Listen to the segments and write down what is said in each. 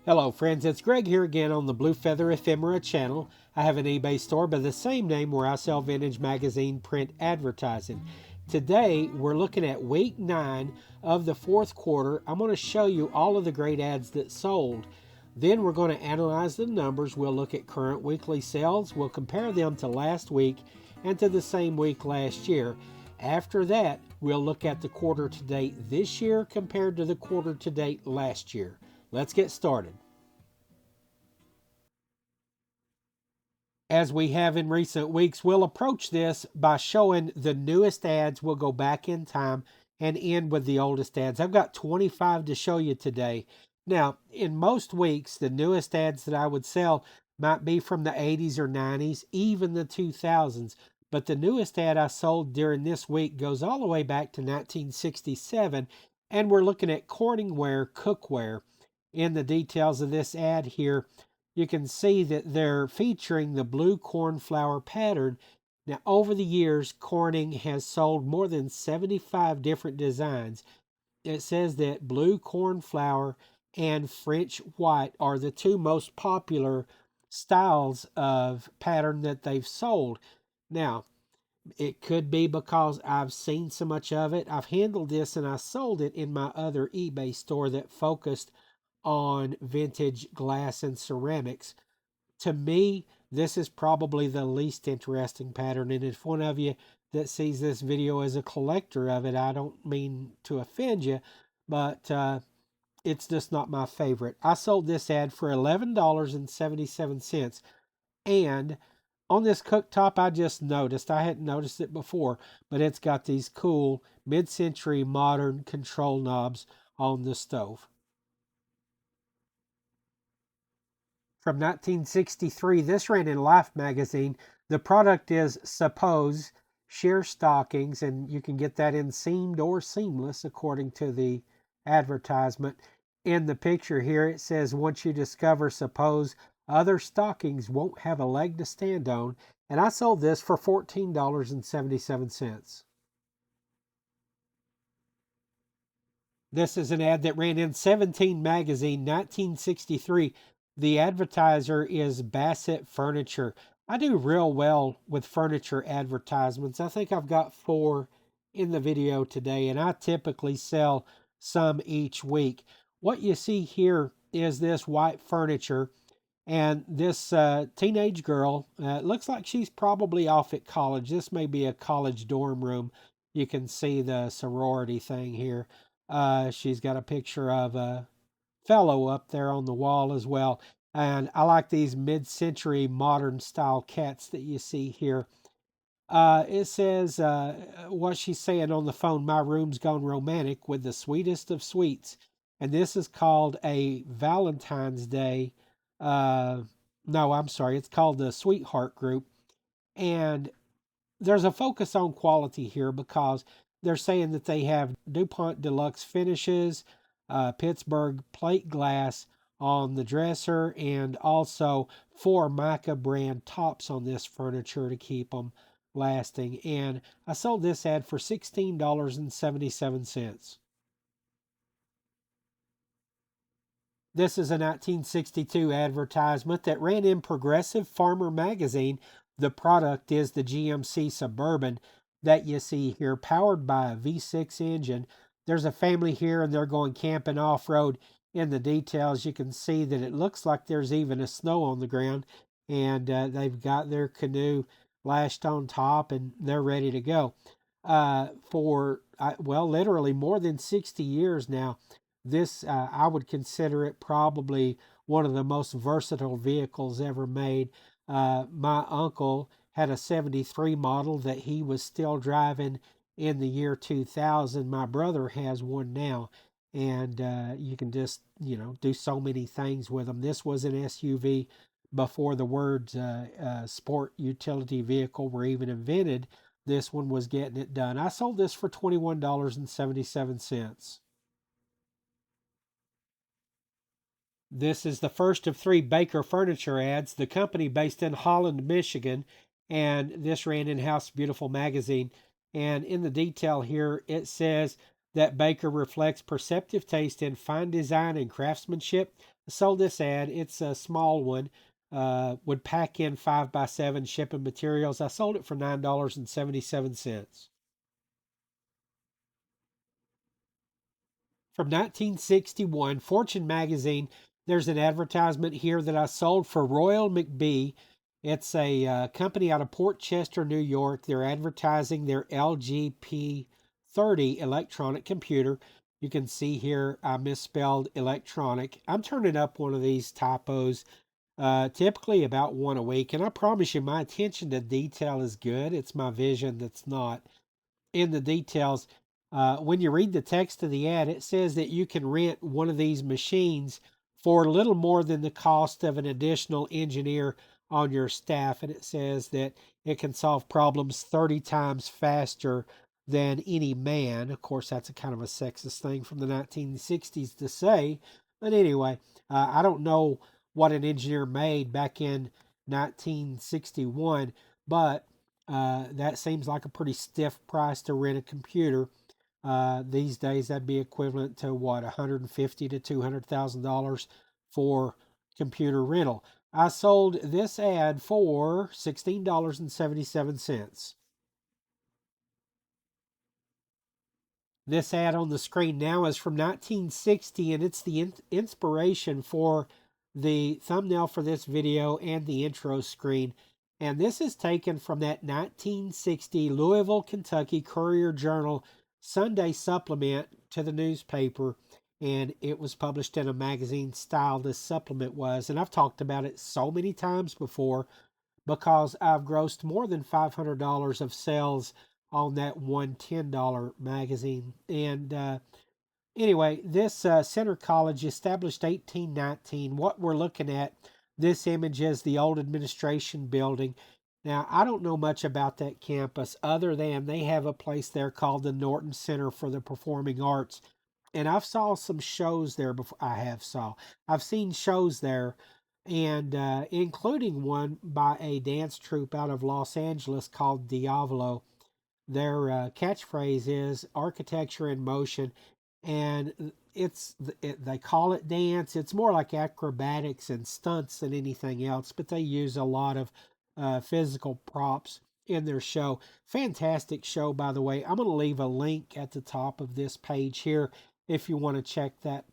Hello friends, it's Greg here again on the Blue Feather Ephemera channel. I have an eBay store by the same name where I sell vintage magazine print advertising. Today we're looking at week 9 of the fourth quarter. I'm going to show you all of the great ads that sold. Then we're going to analyze the numbers. We'll look at current weekly sales. We'll compare them to last week and to the same week last year. After that, we'll look at the quarter to date this year compared to the quarter to date last year. Let's get started. As we have in recent weeks, we'll approach this by showing the newest ads. We'll go back in time and end with the oldest ads. I've got 25 to show you today. Now, in most weeks, the newest ads that I would sell might be from the 80s or 90s, even the 2000s. But the newest ad I sold during this week goes all the way back to 1967, and we're looking at Corningware cookware. In the details of this ad here, you can see that they're featuring the blue cornflower pattern. Now, over the years, Corning has sold more than 75 different designs. It says that blue cornflower and French white are the two most popular styles of pattern that they've sold. Now, it could be because I've seen so much of it. I've handled this and I sold it in my other eBay store that focused on vintage glass and ceramics. To me, this is probably the least interesting pattern. And if one of you that sees this video as a collector of it, I don't mean to offend you, but it's just not my favorite. I sold this ad for $11.77. And on this cooktop, I just noticed, I hadn't noticed it before, but it's got these cool mid-century modern control knobs on the stove. From 1963, this ran in Life magazine. The product is Suppose sheer stockings, and you can get that in seamed or seamless according to the advertisement. In the picture here, it says, once you discover Suppose, other stockings won't have a leg to stand on. And I sold this for $14.77. This is an ad that ran in 17 magazine, 1963. The advertiser is Bassett Furniture. I do real well with furniture advertisements. I think I've got 4 in the video today, and I typically sell some each week. What you see here is this white furniture, and this teenage girl, looks like she's probably off at college. This may be a college dorm room. You can see the sorority thing here. She's got a picture of a fellow up there on the wall as well. And I like these mid-century modern style cats that you see here. It says what she's saying on the phone, my room's gone romantic with the sweetest of sweets. And this is called a Valentine's Day. No, I'm sorry. It's called the Sweetheart Group. And there's a focus on quality here because they're saying that they have DuPont Deluxe finishes, Pittsburgh plate glass on the dresser, and also 4 mica brand tops on this furniture to keep them lasting. And I sold this ad for $16.77. This is a 1962 advertisement that ran in Progressive Farmer magazine. The product is the GMC Suburban that you see here, powered by a V6 engine. There's a family here and they're going camping off-road. In the details, you can see that it looks like there's even a snow on the ground, and they've got their canoe lashed on top and they're ready to go. Literally more than 60 years now, this, I would consider it probably one of the most versatile vehicles ever made. My uncle had a 73 model that he was still driving in the year 2000. My brother has one now, and you can just, do so many things with them. This was an SUV before the words sport utility vehicle were even invented. This one was getting it done. I sold this for $21.77. This is the first of 3 Baker Furniture ads, the company based in Holland, Michigan, and this ran in House Beautiful magazine. And in the detail here, it says, That baker reflects perceptive taste in fine design and craftsmanship. I sold this ad. It's a small one. Would pack in 5x7 shipping materials. I sold it for $9.77. From 1961, Fortune magazine. There's an advertisement here that I sold for Royal McBee. It's a company out of Port Chester, New York. They're advertising their LGP 30 electronic computer. You can see here I misspelled electronic. I'm turning up one of these typos, typically about one a week. And I promise you, my attention to detail is good. It's my vision that's not in the details. When you read the text of the ad, it says that you can rent one of these machines for a little more than the cost of an additional engineer on your staff. And it says that it can solve problems 30 times faster than any man. Of course, that's a kind of a sexist thing from the 1960s to say. But anyway, I don't know what an engineer made back in 1961, but that seems like a pretty stiff price to rent a computer. These days, that'd be equivalent to what, $150 to $200,000 for computer rental. I sold this ad for $16.77. This ad on the screen now is from 1960, and it's the inspiration for the thumbnail for this video and the intro screen. And this is taken from that 1960 Louisville, Kentucky Courier Journal Sunday supplement to the newspaper. And it was published in a magazine style, this supplement was. And I've talked about it so many times before because I've grossed more than $500 of sales on that one $10 magazine. And anyway, this Center College established 1819. What we're looking at, this image is the old administration building. Now, I don't know much about that campus other than they have a place there called the Norton Center for the Performing Arts. And I've saw some shows there before. I've seen shows there, and including one by a dance troupe out of Los Angeles called Diavolo. Their catchphrase is architecture in motion, and they call it dance. It's more like acrobatics and stunts than anything else, but they use a lot of physical props in their show. Fantastic show, by the way. I'm going to leave a link at the top of this page here if you want to check that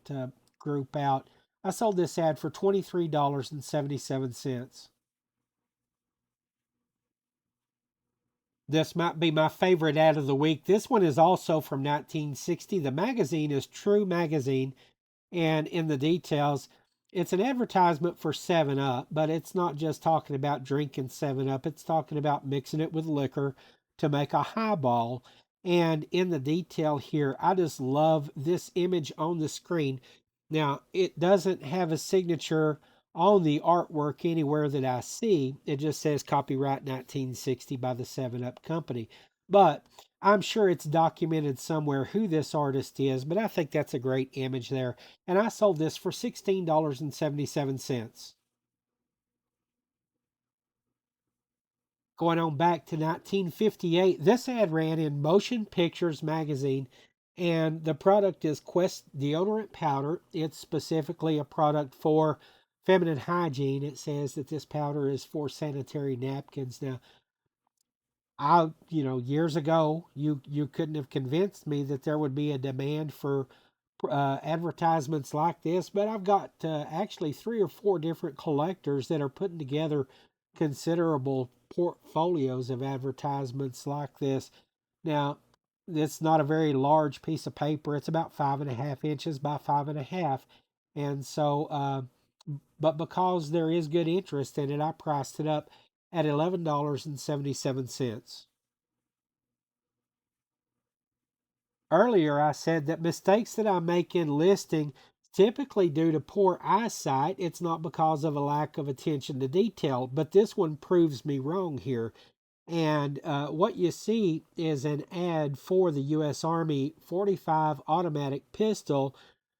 group out. I sold this ad for $23.77. This might be my favorite ad of the week. This one is also from 1960. The magazine is True Magazine, and in the details, it's an advertisement for 7 Up, but it's not just talking about drinking 7 Up, it's talking about mixing it with liquor to make a highball. And in the detail here, I just love this image on the screen. Now, it doesn't have a signature on the artwork anywhere that I see. It just says copyright 1960 by the 7 Up Company. But I'm sure it's documented somewhere who this artist is, but I think that's a great image there. And I sold this for $16.77. Going on back to 1958, this ad ran in Motion Pictures magazine, and the product is Quest deodorant powder. It's specifically a product for feminine hygiene. It says that this powder is for sanitary napkins. Now, years ago, you couldn't have convinced me that there would be a demand for advertisements like this, but I've got actually 3 or 4 different collectors that are putting together considerable portfolios of advertisements like this. Now, it's not a very large piece of paper. It's about 5.5 inches by 5.5, and so, but because there is good interest in it, I priced it up at $11.77. Earlier, I said that mistakes that I make in listing typically due to poor eyesight. It's not because of a lack of attention to detail, but this one proves me wrong here. And what you see is an ad for the U.S. Army 45 automatic pistol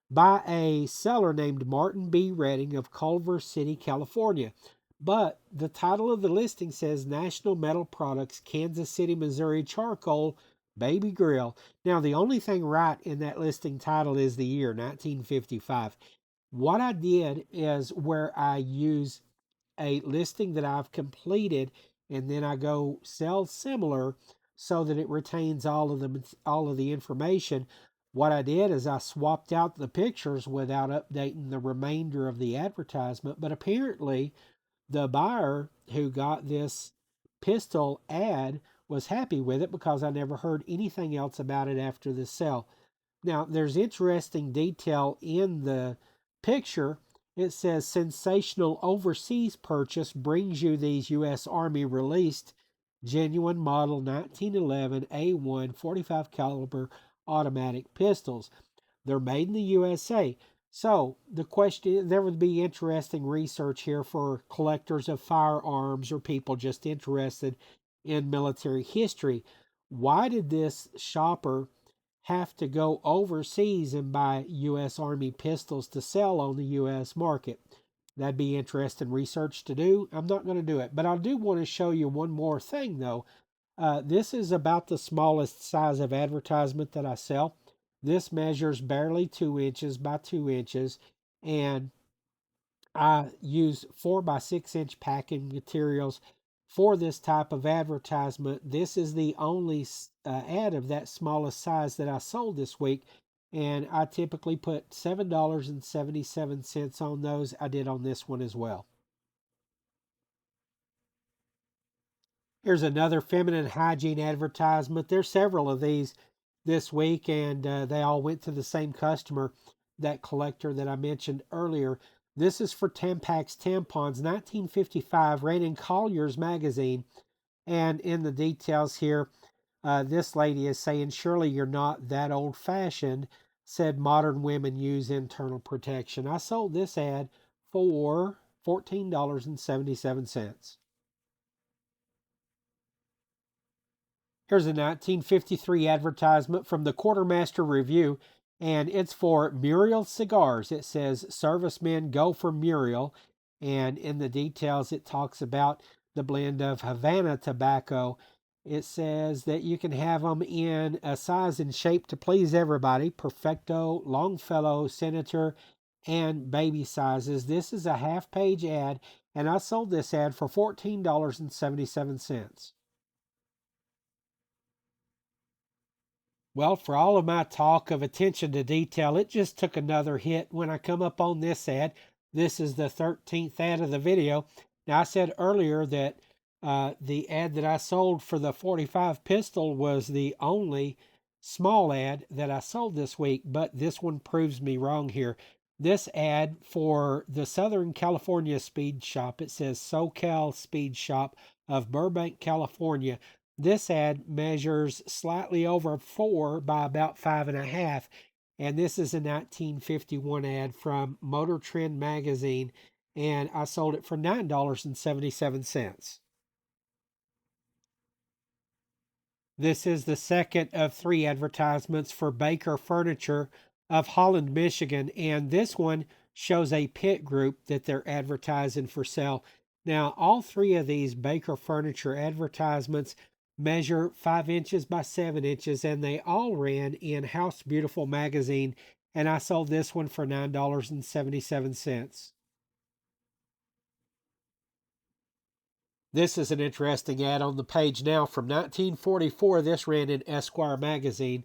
by a seller named Martin B. Redding of Culver City, California. But the title of the listing says National Metal Products, Kansas City, Missouri Charcoal Baby grill. Now, the only thing right in that listing title is the year 1955. What I did is where I use a listing that I've completed and then I go sell similar so that it retains all of the information. What I did is I swapped out the pictures without updating the remainder of the advertisement, but apparently the buyer who got this pistol ad was happy with it because I never heard anything else about it after the sale. Now, there's interesting detail in the picture. It says sensational overseas purchase brings you these U.S. Army released genuine model 1911 A1 45 caliber automatic pistols. They're made in the USA. So the question, there would be interesting research here for collectors of firearms or people just interested in military history. Why did this shopper have to go overseas and buy U.S. Army pistols to sell on the U.S. market? That'd be interesting research to do. I'm not going to do it, but I do want to show you one more thing though. This is about the smallest size of advertisement that I sell. This measures barely 2 inches by 2 inches, and I use 4 by 6 inch packing materials for this type of advertisement. This is the only ad of that smallest size that I sold this week, and I typically put $7.77 on those. I did on this one as well. Here's another feminine hygiene advertisement. There's several of these this week, and they all went to the same customer, that collector that I mentioned earlier. This is for Tampax tampons, 1955, ran in Collier's magazine. And in the details here, this lady is saying, "Surely you're not that old fashioned," said modern women use internal protection. I sold this ad for $14.77. Here's a 1953 advertisement from the Quartermaster Review, and it's for Muriel cigars. It says, "Servicemen go for Muriel." And in the details, it talks about the blend of Havana tobacco. It says that you can have them in a size and shape to please everybody: Perfecto, Longfellow, Senator, and baby sizes. This is a half page ad, and I sold this ad for $14.77. Well, for all of my talk of attention to detail, it just took another hit when I come up on this ad. This is the 13th ad of the video. Now, I said earlier that the ad that I sold for the 45 pistol was the only small ad that I sold this week, but this one proves me wrong here. This ad for the Southern California Speed Shop, it says SoCal Speed Shop of Burbank, California. This ad measures slightly over 4 by about 5.5, and this is a 1951 ad from Motor Trend magazine, and I sold it for $9.77. This is the second of three advertisements for Baker Furniture of Holland, Michigan, and this one shows a pit group that they're advertising for sale. Now, all three of these Baker Furniture advertisements measure 5 inches by 7 inches, and they all ran in House Beautiful magazine, and I sold this one for $9.77. This is an interesting ad on the page now from 1944. This ran in Esquire magazine,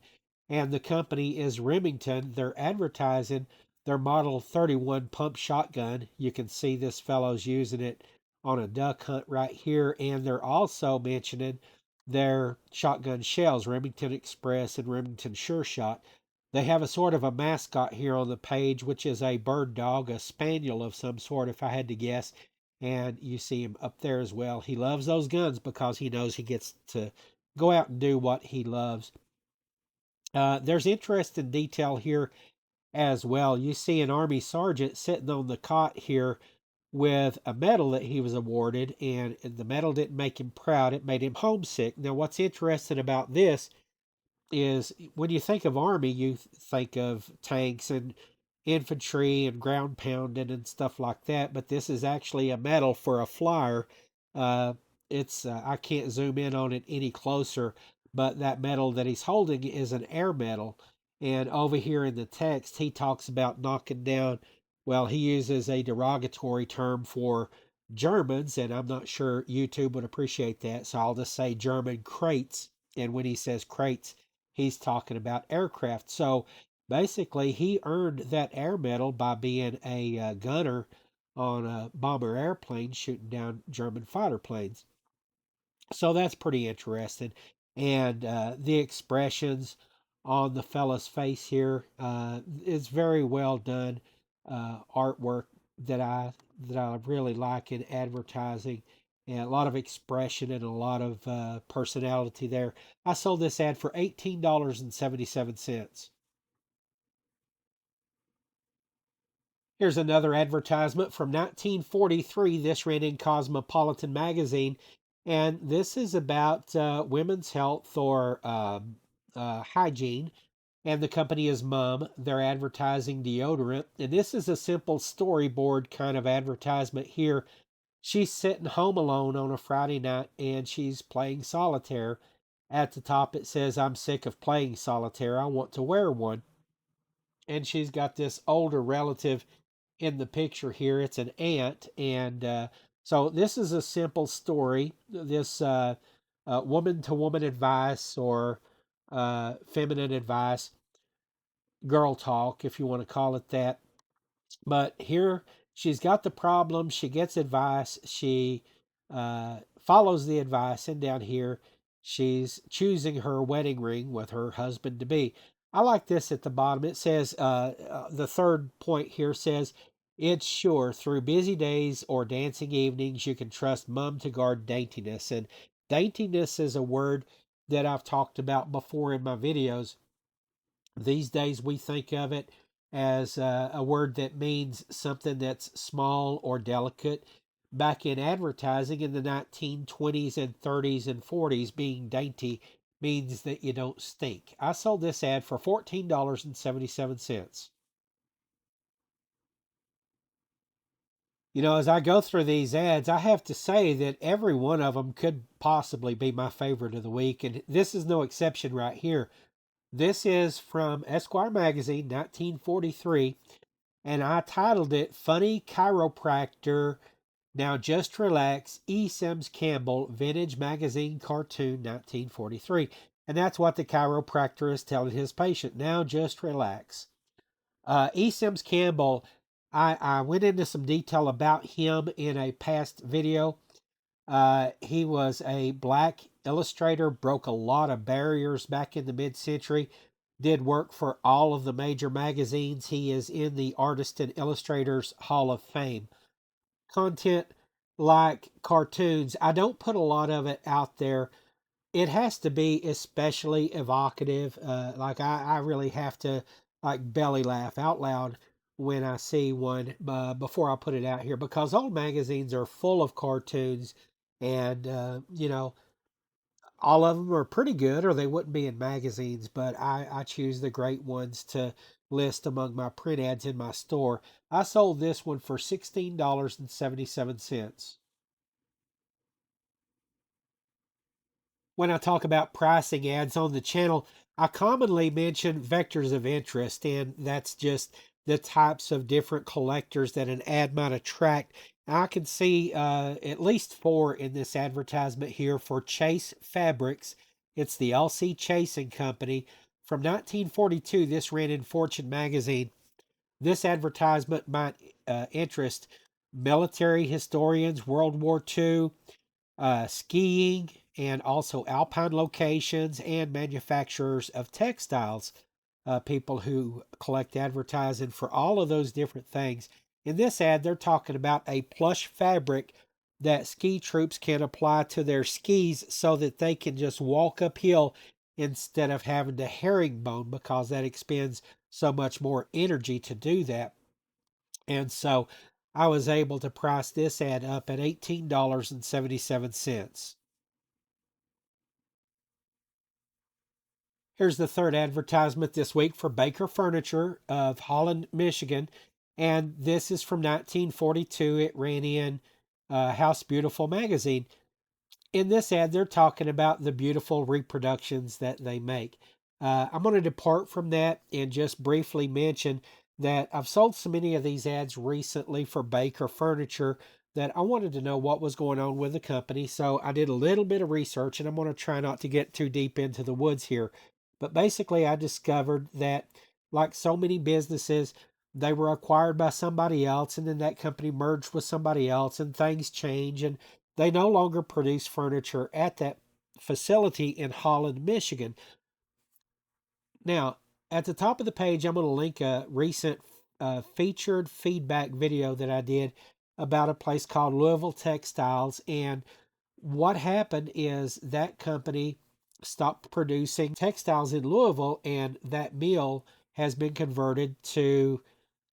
and the company is Remington. They're advertising their Model 31 pump shotgun. You can see this fellow's using it on a duck hunt right here, and they're also mentioning their shotgun shells, Remington Express and Remington Sure Shot. They have a sort of a mascot here on the page, which is a bird dog, a spaniel of some sort, if I had to guess, and you see him up there as well. He loves those guns because he knows he gets to go out and do what he loves. There's interesting detail here as well. You see an Army sergeant sitting on the cot here with a medal that he was awarded, and the medal didn't make him proud, it made him homesick. Now, what's interesting about this is when you think of Army, you think of tanks and infantry and ground pounding and stuff like that, but this is actually a medal for a flyer. Uh, it's I can't zoom in on it any closer, but that metal that he's holding is an air metal. And over here in the text, he talks about knocking down, well, he uses a derogatory term for Germans, and I'm not sure YouTube would appreciate that, so I'll just say German crates. And when he says crates, he's talking about aircraft. So basically, he earned that air medal by being a gunner on a bomber airplane shooting down German fighter planes. So that's pretty interesting. And the expressions on the fella's face here is very well done artwork that I really like in advertising, and a lot of expression and a lot of personality there. I sold this ad for $18.77. Here's another advertisement from 1943. This ran in Cosmopolitan magazine, and this is about women's health or hygiene. And the company is Mum. They're advertising deodorant, and this is a simple storyboard kind of advertisement here. She's sitting home alone on a Friday night, and she's playing solitaire. At the top, it says, "I'm sick of playing solitaire. I want to wear one." And she's got this older relative in the picture here. It's an aunt, and so this is a simple story. This woman to woman advice or feminine advice, girl talk, if you want to call it that. But here she's got the problem. She gets advice. She follows the advice. And down here, she's choosing her wedding ring with her husband to be. I like this at the bottom. It says, the third point here says, "It's sure through busy days or dancing evenings, you can trust Mum to guard daintiness." And daintiness is a word that I've talked about before in my videos. These days, we think of it as a word that means something that's small or delicate. Back in advertising in the 1920s and 30s and 40s, being dainty means that you don't stink. I sold this ad for $14.77. As I go through these ads, I have to say that every one of them could possibly be my favorite of the week, and this is no exception right here. This is from Esquire Magazine, 1943, and I titled it "Funny Chiropractor, Now Just Relax, E. Sims Campbell, Vintage Magazine Cartoon, 1943." And that's what the chiropractor is telling his patient. Now just relax. E. Sims Campbell, I went into some detail about him in a past video. He was a black illustrator, broke a lot of barriers back in the mid-century, did work for all of the major magazines. He is in the Artists and Illustrators Hall of Fame. Content like cartoons, I don't put a lot of it out there. It has to be especially evocative. Like I really have to like belly laugh out loud when I see one before I put it out here, because old magazines are full of cartoons, and all of them are pretty good or they wouldn't be in magazines. But I choose the great ones to list among my print ads in my store. I sold this one for $16.77. When I talk about pricing ads on the channel, I commonly mention vectors of interest, and that's just the types of different collectors that an ad might attract. I can see at least four in this advertisement here for Chase Fabrics. It's the LC Chasing Company. From 1942, this ran in Fortune magazine. This advertisement might interest military historians, World War II, skiing, and also alpine locations and manufacturers of textiles, people who collect advertising for all of those different things. In this ad, they're talking about a plush fabric that ski troops can apply to their skis so that they can just walk uphill instead of having to herringbone, because that expends so much more energy to do that. And so I was able to price this ad up at $18.77. Here's the third advertisement this week for Baker Furniture of Holland, Michigan. And this is from 1942. It ran in House Beautiful magazine. In this ad, they're talking about the beautiful reproductions that they make. I'm going to depart from that and just briefly mention that I've sold so many of these ads recently for Baker Furniture that I wanted to know what was going on with the company. So I did a little bit of research, and I'm going to try not to get too deep into the woods here. But basically, I discovered that, like so many businesses, they were acquired by somebody else, and then that company merged with somebody else, and things change. And they no longer produce furniture at that facility in Holland, Michigan. Now, at the top of the page, I'm going to link a recent featured feedback video that I did about a place called Louisville Textiles. And what happened is that company stopped producing textiles in Louisville, and that mill has been converted to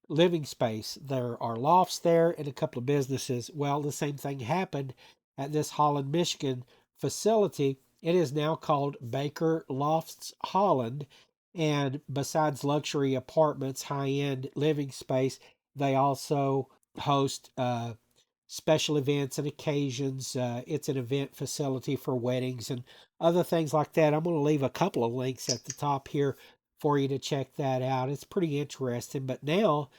living space. There are lofts there and a couple of businesses. Well, the same thing happened at this Holland, Michigan facility. It is now called Baker Lofts Holland. And besides luxury apartments, high end living space, they also host special events and occasions. It's an event facility for weddings and other things like that. I'm going to leave a couple of links at the top here for you to check that out. It's pretty interesting. But now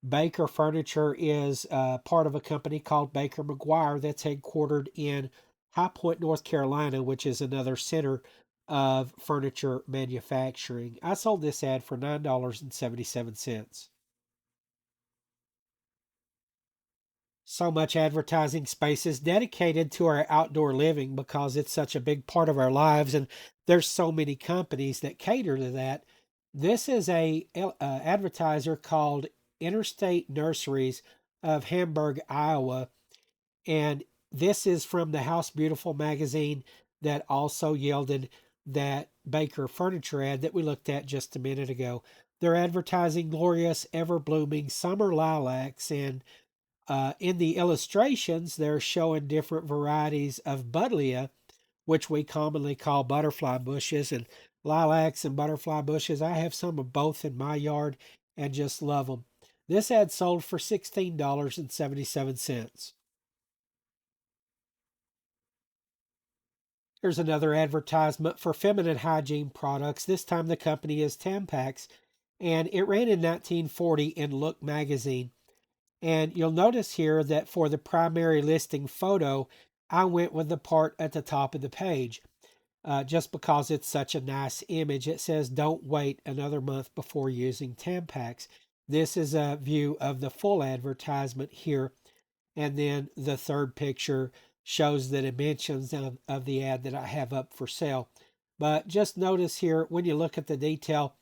Baker Furniture is part of a company called Baker McGuire that's headquartered in High Point, North Carolina, which is another center of furniture manufacturing. I sold this ad for $9.77. So much advertising space is dedicated to our outdoor living because it's such a big part of our lives, and there's so many companies that cater to that. This is a advertiser called Interstate Nurseries of Hamburg, Iowa, and this is from the House Beautiful magazine that also yielded that Baker Furniture ad that we looked at just a minute ago. They're advertising glorious, ever blooming summer lilacs, and in the illustrations, they're showing different varieties of buddleia, which we commonly call butterfly bushes, and lilacs and butterfly bushes. I have some of both in my yard and just love them. This ad sold for $16.77. Here's another advertisement for feminine hygiene products. This time the company is Tampax, and it ran in 1940 in Look magazine. And you'll notice here that for the primary listing photo, I went with the part at the top of the page just because it's such a nice image. It says, "Don't wait another month before using Tampax." This is a view of the full advertisement here. And then the third picture shows the dimensions of the ad that I have up for sale. But just notice here, when you look at the detail,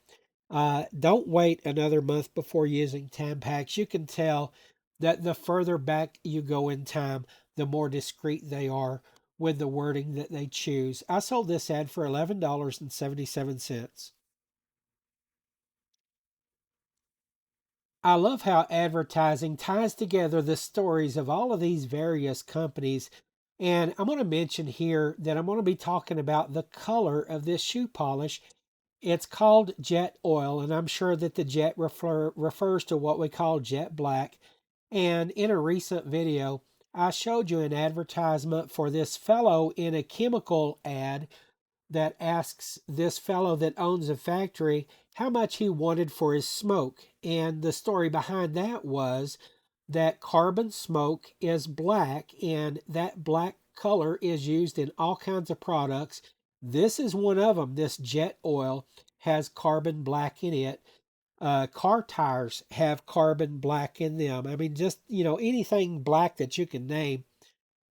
don't wait another month before using Tampax. You can tell that the further back you go in time, the more discreet they are with the wording that they choose. I sold this ad for $11.77. I love how advertising ties together the stories of all of these various companies. And I'm going to mention here that I'm going to be talking about the color of this shoe polish. It's called jet oil, and I'm sure that the jet refers to what we call jet black. And in a recent video, I showed you an advertisement for this fellow in a chemical ad that asks this fellow that owns a factory how much he wanted for his smoke. And the story behind that was that carbon smoke is black, and that black color is used in all kinds of products. This is one of them. This jet oil has carbon black in it. Car tires have carbon black in them. I mean, just, anything black that you can name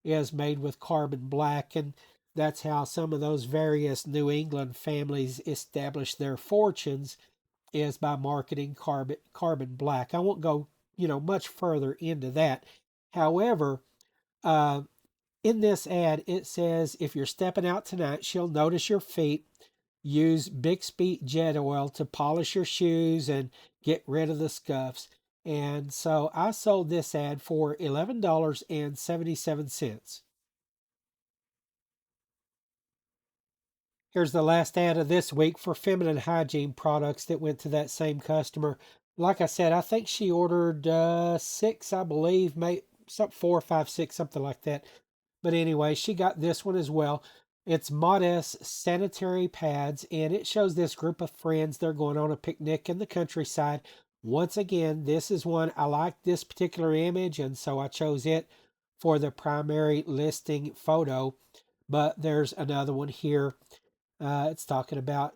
is made with carbon black. And that's how some of those various New England families establish their fortunes, is by marketing carbon black. I won't go, much further into that. However, uh, in this ad, it says if you're stepping out tonight, she'll notice your feet. Use Bixby jet oil to polish your shoes and get rid of the scuffs. And so I sold this ad for $11.77. Here's the last ad of this week for feminine hygiene products that went to that same customer. Like I said, I think she ordered six, I believe, maybe some 4, 5, 6, something like that. But anyway, she got this one as well. It's modest sanitary pads, and it shows this group of friends. They're going on a picnic in the countryside. Once again, this is one I like this particular image, and so I chose it for the primary listing photo. But there's another one here. It's talking about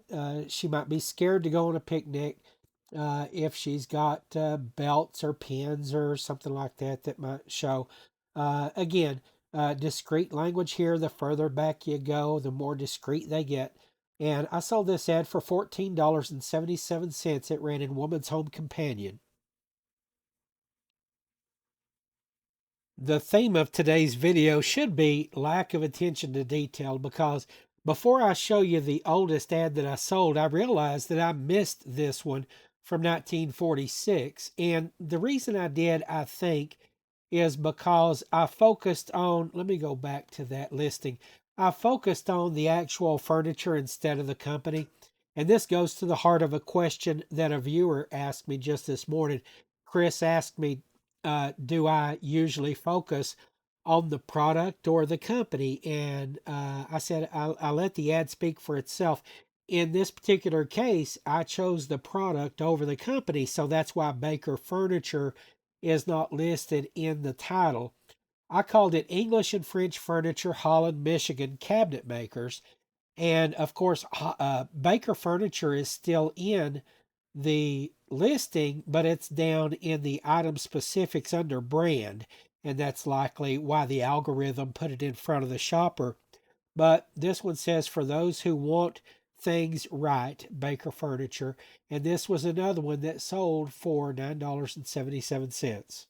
she might be scared to go on a picnic if she's got belts or pins or something like that that might show. Again, discreet language here. The further back you go, the more discreet they get. And I sold this ad for $14.77. It ran in Woman's Home Companion. The theme of today's video should be lack of attention to detail, because before I show you the oldest ad that I sold, I realized that I missed this one from 1946. And the reason I did, I think, is because I focused on, let me go back to that listing. I focused on the actual furniture instead of the company. And this goes to the heart of a question that a viewer asked me just this morning. Chris asked me, do I usually focus on the product or the company? And I said, I let the ad speak for itself. In this particular case, I chose the product over the company. So that's why Baker Furniture is not listed in the title. I called it English and French Furniture, Holland, Michigan Cabinet Makers. And of course, Baker Furniture is still in the listing, but it's down in the item specifics under brand. And that's likely why the algorithm put it in front of the shopper. But this one says, for those who want things right, Baker Furniture. And this was another one that sold for $9.77.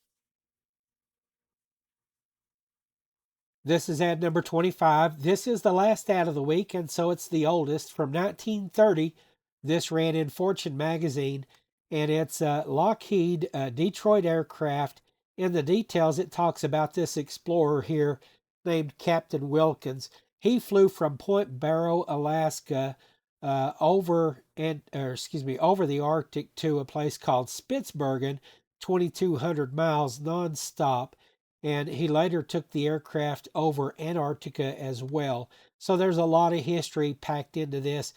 This is ad number 25. This is the last ad of the week, and so it's the oldest. From 1930, this ran in Fortune magazine, and it's Lockheed Detroit aircraft. In the details, it talks about this explorer here named Captain Wilkins. He flew from Point Barrow, Alaska, over the Arctic to a place called Spitsbergen, 2,200 miles nonstop, and he later took the aircraft over Antarctica as well. So there's a lot of history packed into this.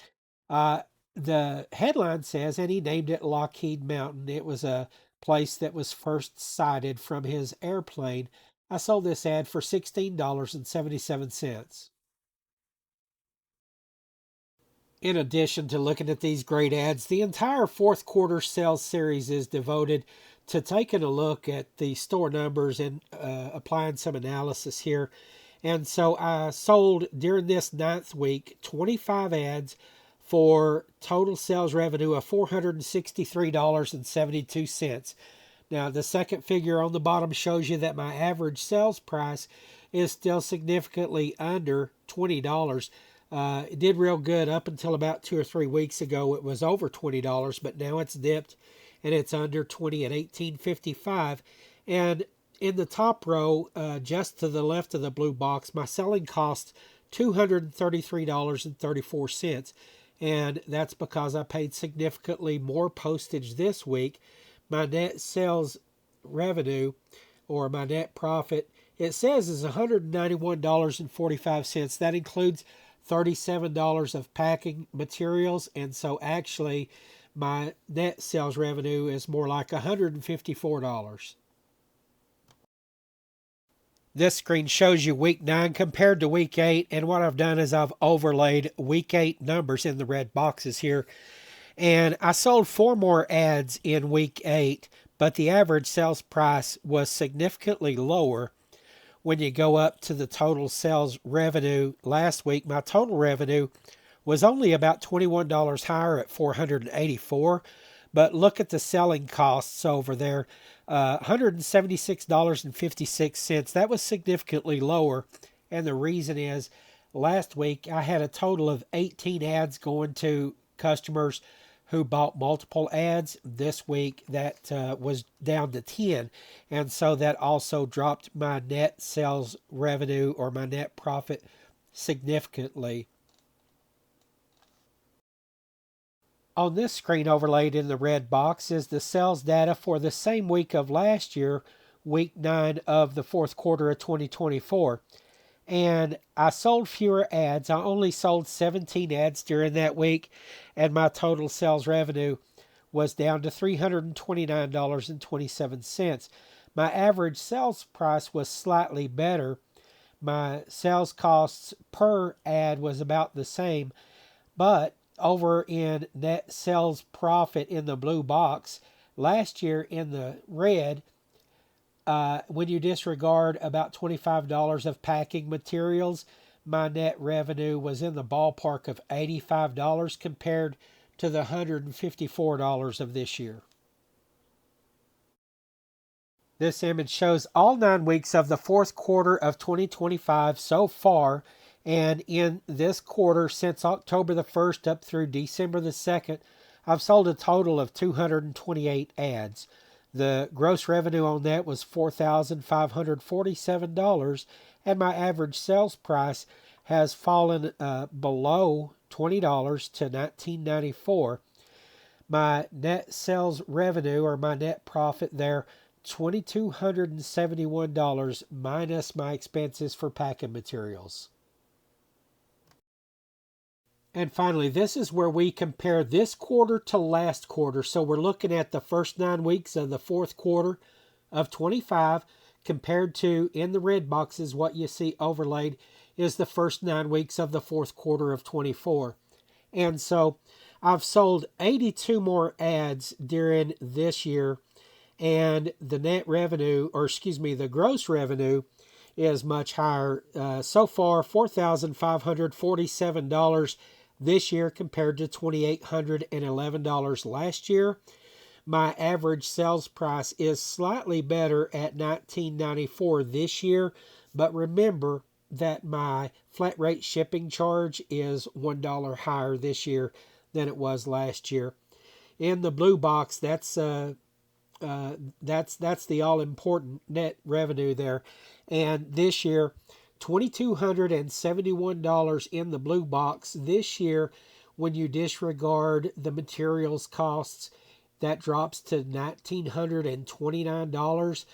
Uh, the headline says, and he named it Lockheed Mountain. It was a place that was first sighted from his airplane. I sold this ad for $16.77. In addition to looking at these great ads, the entire fourth quarter sales series is devoted to taking a look at the store numbers and applying some analysis here. And so I sold during this ninth week 25 ads for total sales revenue of $463.72. Now, the second figure on the bottom shows you that my average sales price is still significantly under $20. It did real good up until about 2 or 3 weeks ago. It was over $20, but now it's dipped and it's under 20 at $18.55. And in the top row, just to the left of the blue box, my selling cost $233.34. And that's because I paid significantly more postage this week. My net sales revenue, or my net profit, it says is $191.45. That includes $37 of packing materials, and so actually my net sales revenue is more like $154. This screen shows you week 9 compared to week 8, and what I've done is I've overlaid week 8 numbers in the red boxes here. And I sold 4 more ads in week 8, but the average sales price was significantly lower. When you go up to the total sales revenue last week, my total revenue was only about $21 higher at $484. But look at the selling costs over there, $176.56. That was significantly lower. And the reason is last week I had a total of 18 ads going to customers who bought multiple ads. This week that was down to 10. And so that also dropped my net sales revenue, or my net profit, significantly. On this screen overlaid in the red box is the sales data for the same week of last year, week 9 of the fourth quarter of 2024. and I sold fewer ads. I only sold 17 ads during that week, and my total sales revenue was down to $329.27. My average sales price was slightly better. My sales costs per ad was about the same, but over in net sales profit in the blue box, last year in the red, when you disregard about $25 of packing materials, my net revenue was in the ballpark of $85 compared to the $154 of this year. This image shows all 9 weeks of the fourth quarter of 2025 so far. And in this quarter, since October the 1st up through December the 2nd, I've sold a total of 228 ads. The gross revenue on that was $4,547, and my average sales price has fallen below $20 to $19.94. My net sales revenue, or my net profit there, $2,271 minus my expenses for packing materials. And finally, this is where we compare this quarter to last quarter. So we're looking at the first 9 weeks of the fourth quarter of 25 compared to, in the red boxes, what you see overlaid is the first 9 weeks of the fourth quarter of 24. And so I've sold 82 more ads during this year, and the net revenue, or excuse me, the gross revenue is much higher. So far, $4,547 this year compared to $2,811 last year. My average sales price is slightly better at $19.94 this year, but remember that my flat rate shipping charge is $1 higher this year than it was last year. In the blue box, that's the all-important net revenue there. And this year, $2,271 in the blue box. This year, when you disregard the materials costs, that drops to $1,929,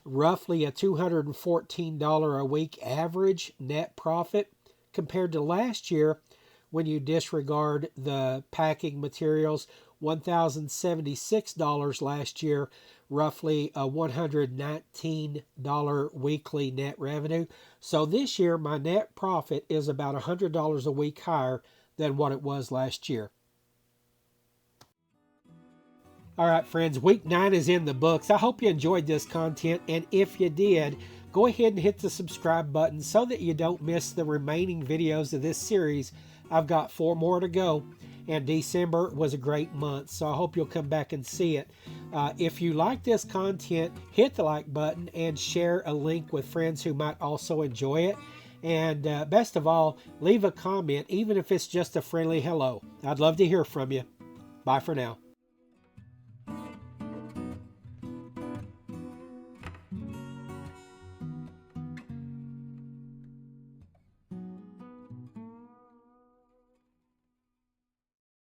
roughly a $214 a week average net profit, compared to last year, when you disregard the packing materials, $1,076 last year, roughly a $119 weekly net revenue. So this year, my net profit is about $100 a week higher than what it was last year. All right, friends, week 9 is in the books. I hope you enjoyed this content, and if you did, go ahead and hit the subscribe button so that you don't miss the remaining videos of this series. I've got 4 more to go, and December was a great month, so I hope you'll come back and see it. If you like this content, hit the like button and share a link with friends who might also enjoy it. And best of all, leave a comment, even if it's just a friendly hello. I'd love to hear from you. Bye for now.